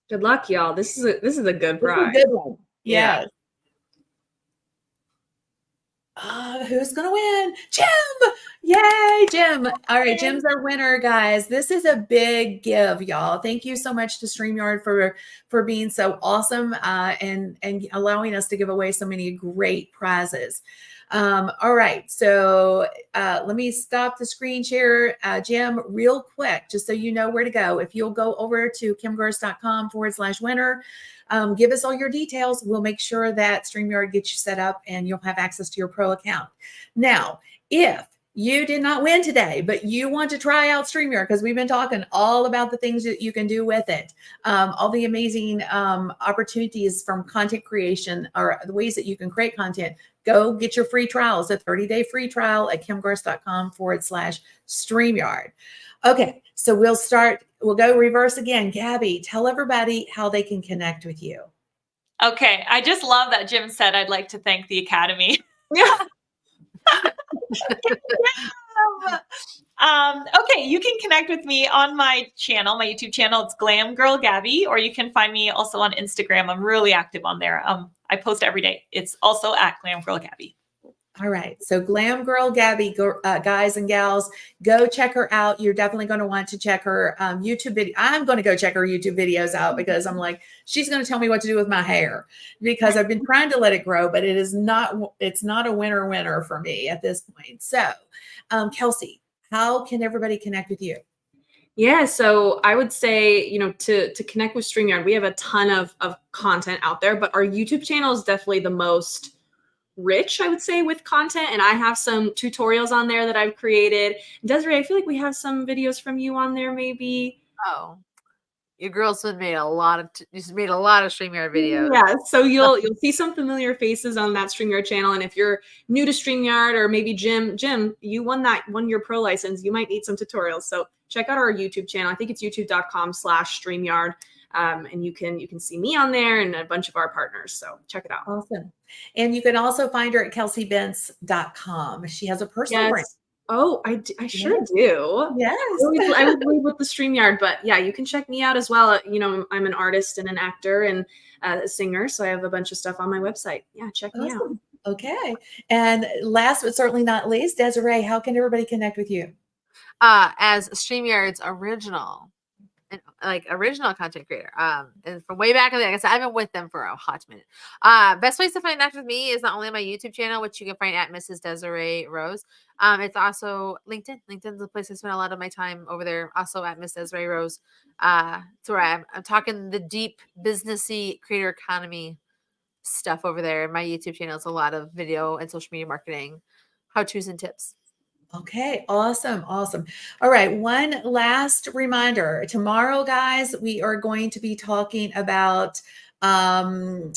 Good luck, y'all. This is a good prize. This is a good one. Yeah. Yes. Who's going to win? Jim! Yay, Jim. All right, Jim's our winner, guys. This is a big give, y'all. Thank you so much to StreamYard for being so awesome and allowing us to give away so many great prizes. All right, so let me stop the screen share. Jim, real quick, just so you know where to go. If you'll go over to kimgers.com/winner, give us all your details. We'll make sure that StreamYard gets you set up and you'll have access to your pro account. Now, if you did not win today, but you want to try out StreamYard, because we've been talking all about the things that you can do with it, all the amazing opportunities from content creation, or the ways that you can create content, go get your free trials, a 30-day free trial at kimgers.com/StreamYard. Okay, so we'll go reverse again. Gabby, tell everybody how they can connect with you. Okay, I just love that Jim said I'd like to thank the Academy. Yeah. Okay, you can connect with me on my channel, my YouTube channel. It's Glam Girl Gabby, or you can find me also on Instagram. I'm really active on there. I post every day. It's also at Glam Girl Gabby. All right. So Glam Girl Gabby, guys and gals, go check her out. You're definitely going to want to check her YouTube video. I'm going to go check her YouTube videos out, because I'm like, she's going to tell me what to do with my hair, because I've been trying to let it grow, but it's not a winner for me at this point. So Kelsey, how can everybody connect with you? Yeah, so I would say, to connect with StreamYard, we have a ton of content out there, but our YouTube channel is definitely the most rich, I would say, with content. And I have some tutorials on there that I've created. Desiree, I feel like we have some videos from you on there, maybe. Oh, your girls have made a lot of StreamYard videos. Yeah, so you'll see some familiar faces on that StreamYard channel. And if you're new to StreamYard, or maybe Jim, you won that 1-year pro license, you might need some tutorials. So check out our YouTube channel. I think it's youtube.com/StreamYard. And you can see me on there and a bunch of our partners. So check it out. Awesome. And you can also find her at kelseybents.com. She has a personal brand. Oh, I sure do. Yes. I would lead with the StreamYard, but yeah, you can check me out as well. I'm an artist and an actor and a singer, so I have a bunch of stuff on my website. Yeah, check me out. Okay. And last but certainly not least, Desiree, how can everybody connect with you? As StreamYard's original content creator. And from way back in the day, like I said, I've been with them for a hot minute. Best place to connect with me is not only on my YouTube channel, which you can find at Mrs. Desiree Rose. It's also LinkedIn. LinkedIn's the place I spend a lot of my time over there. Also at Miss Desiree Rose. It's where I'm talking the deep businessy creator economy stuff over there. My YouTube channel is a lot of video and social media marketing, how-tos and tips. Okay, awesome. All right, one last reminder. Tomorrow, guys, we are going to be talking about how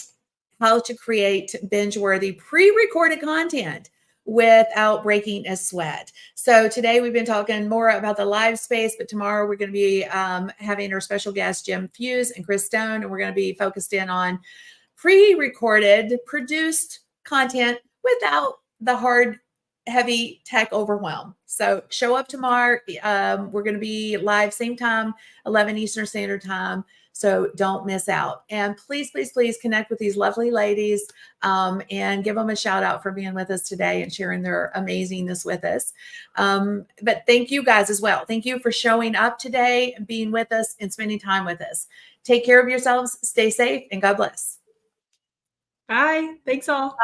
to create binge-worthy pre-recorded content without breaking a sweat. So today we've been talking more about the live space, but tomorrow we're going to be having our special guests, Jim Fuse and Chris Stone, and we're going to be focused in on pre-recorded, produced content without the hard heavy tech overwhelm. So show up tomorrow. We're going to be live same time, 11 Eastern Standard Time. So don't miss out. And please, please, please connect with these lovely ladies and give them a shout out for being with us today and sharing their amazingness with us. But thank you guys as well. Thank you for showing up today and being with us and spending time with us. Take care of yourselves, stay safe, and God bless. Bye. Thanks all.